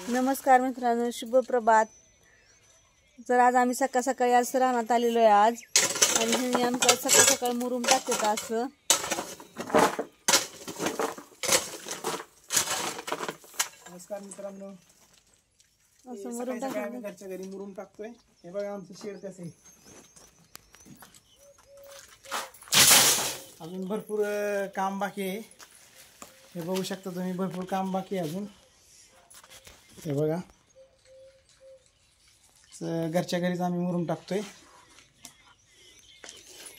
नमस्कार मित्रांनो, शुभ प्रभात। जर आज आम्ही सकाळ सकाळी आज रानात आलेलो आहे आज, आणि ह्यांनी आमचं सकाळ सकाळ मुरुम टाकतात असं। नमस्कार मित्रांनो, असं मुरुम टाकतात। आम्ही घरच्या घरी मुरुम टाकतोय। हे बघा आमचं शेड कसं आहे। अजून भरपूर काम बाकी आहे। हे बघू शकता तुम्ही, भरपूर काम बाकी आहे अजून। हे बघा घरच्या घरीच आम्ही मुरुम टाकतोय।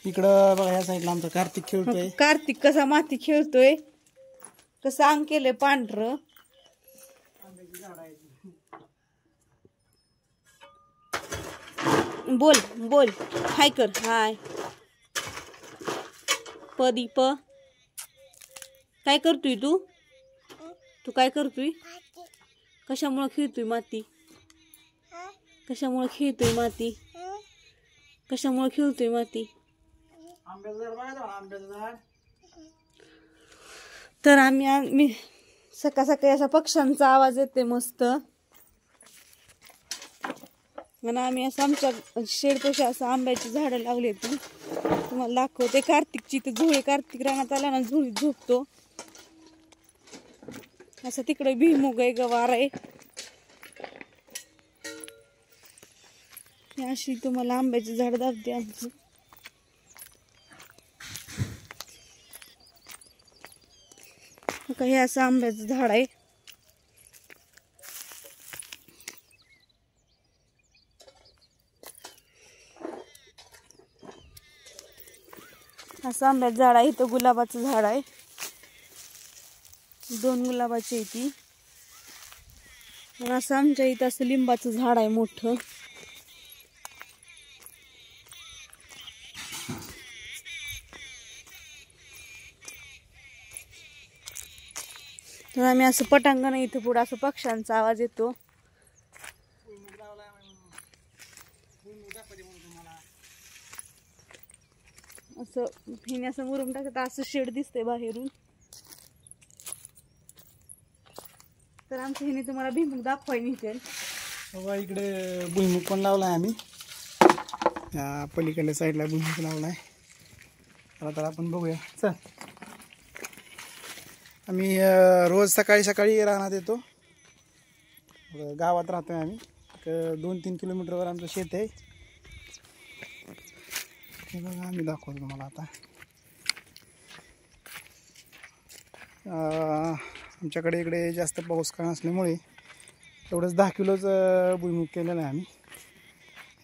इकडं बघा या साईडला आमचा कार्तिक खेळतोय। कार्तिक कसा माती खेळतोय, कसं अंग केलंय पांढरं। बोल बोल, हाय कर, हाय। दीप काय करतोय तू? तू काय करतोय? कशामुळे खेळतोय माती? कशामुळे खेळतोय माती? कशामुळे खेळतोय माती? तर आम्ही सकाळ सकाळी असा पक्ष्यांचा आवाज येते मस्त, आणि आम्ही असं आमच्या शेडपाशी असं आंब्याची झाडं लावली होती। तुम्हाला दाखवते कार्तिकची। तर झोळी कार्तिक रानात आला ना, झोळीत झोपतो असं। तिकडे भुईमुग आहे, गवार आहे। अशी तुम्हाला आंब्याची झाड दाखवते आमची। हे असं आंब्याचं झाड आहे। असं आंब्याचं झाड आहे। इथं गुलाबाचं झाड आहे, 2 गुलाबाची आहे ती। आणि असं आमच्या इथं असं लिंबाचं झाड आहे मोठं। तर आम्ही असं पटांगण आहे, इथं पुढं असं पक्ष्यांचा आवाज येतो। असं हिने असं मुरुम टाकत असं शेड दिसतंय बाहेरून। तर आमच्या हिने तुम्हाला भुईमुग दाखवाय निघेल। बघा इकडे भुईमुग पण लावलाय आम्ही। या पलीकडल्या साईडला भुईमुग लावलाय। तर आपण बघूया, चल। आम्ही रोज सकाळी सकाळी रानात येतो। गावात राहतोय आम्ही, 2-3 किलोमीटरवर आमचं शेत आहे। हे बघा आम्ही दाखवतो तुम्हाला आता। आमच्याकडे इकडे जास्त पाऊस का नसल्यामुळे एवढंच 10 किलोच भुईमुग केलेलं आहे आम्ही।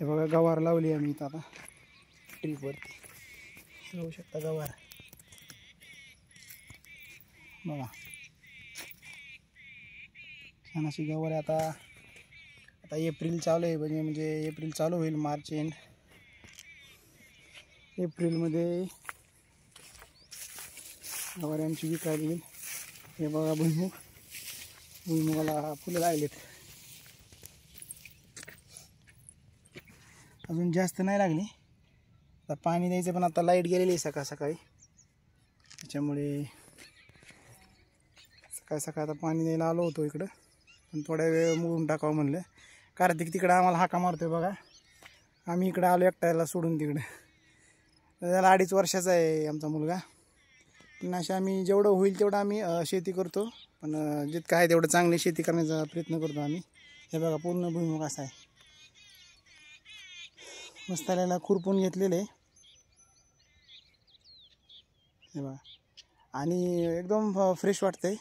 हे बघा गवार लावली आम्ही इथं आता ट्रीपवरती, बघू शकता गवार बघा। छान अशी गवार आहे। आता एप्रिल चालू आहे, म्हणजे एप्रिल चालू होईल, मार्च एंड एप्रिलमध्ये गवार आमची विकायला येईल। हे बघा भुईमुगाला फुलं लागलेत, अजून जास्त नाही लागली। आता पाणी द्यायचं, पण आता लाईट गेलेली आहे सकाळ सकाळी, त्याच्यामुळे सकाळ सकाळ आता पाणी द्यायला आलो होतो इकडं, पण थोड्या वेळ मुरून टाकावं म्हणलं। कार्तिक तिकडं आम्हाला हाका मारतोय बघा। आम्ही इकडं आलो एकट्याला सोडून तिकडं। त्याला 2.5 वर्षाचा आहे आमचा मुलगा। पण अशा आम्ही जेवढं होईल तेवढं आम्ही शेती करतो, पण जितकं आहे तेवढं चांगली शेती करण्याचा प्रयत्न करतो आम्ही। हे बघा पूर्ण भुईमुग असा आहे, मस्त आलेला खुरपून घेतलेले। हे बघा, आणि एकदम फ्रेश वाटतंय,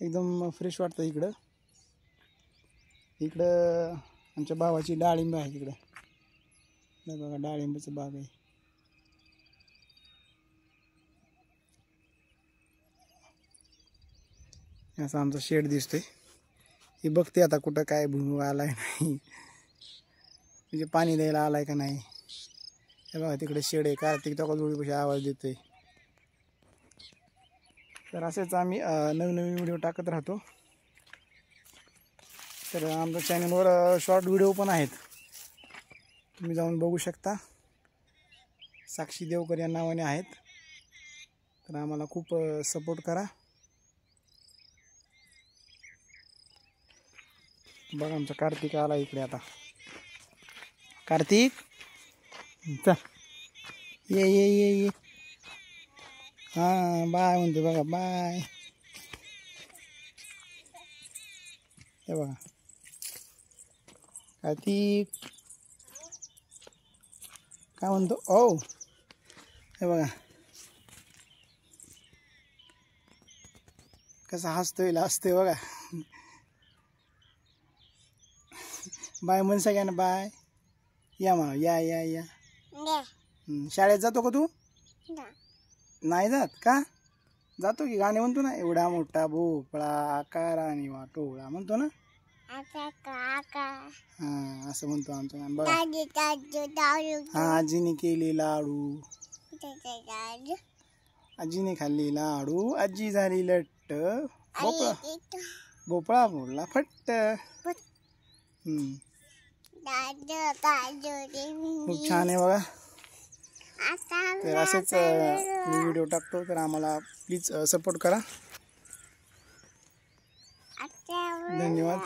एकदम फ्रेश वाटतं। इकडं आमच्या भावाची डाळिंब आहे तिकडं। हे बघा डाळिंबाचं बाग आहे। असा आमचा शेड दिसतोय। हे बघते आता कुठं काय भुईमुग आलाय नाही, म्हणजे पाणी द्यायला आलाय का नाही। हे बघा तिकडे शेड आहे। कार्तिक तो जोडीपाशी आवाज देतोय। तर असेच आम्ही नवीन व्हिडिओ टाकत राहतो। तर आमच्या चॅनलवर शॉर्ट व्हिडिओ पण आहेत, तुम्ही जाऊन बघू शकता। साक्षी देवकर या नावाने आहेत। तर आम्हाला खूप सपोर्ट करा। बघा आमचा कार्तिक आला इकडे आता. कार्तिक चल ये ये ये ये. हां बाय म्हणते बघा बाय. हे बघा कार्तिक काय म्हणतो. ओ हे बघा कसा हसतोय हसतोय बघा. बाय म्हण सगळ्यांना बाय. या म्हणा या या या. शाळेत जातो का तू. नाही जात का. जातो की गाणे म्हणतो ना. एवढा मोठा भोपळा आकाराने वाटोळा म्हणतो ना. हा असं म्हणतो आमचं गाणं बघा. हा आजीने केले लाडू. आजीने खाल्ली लाडू. आजी झाली लट्ट. भोपळा भोपळा बोलला फट्ट. खूप छान आहे बघा. तर असेच मी व्हिडिओ टाकतो तर आम्हाला प्लीज सपोर्ट करा. धन्यवाद.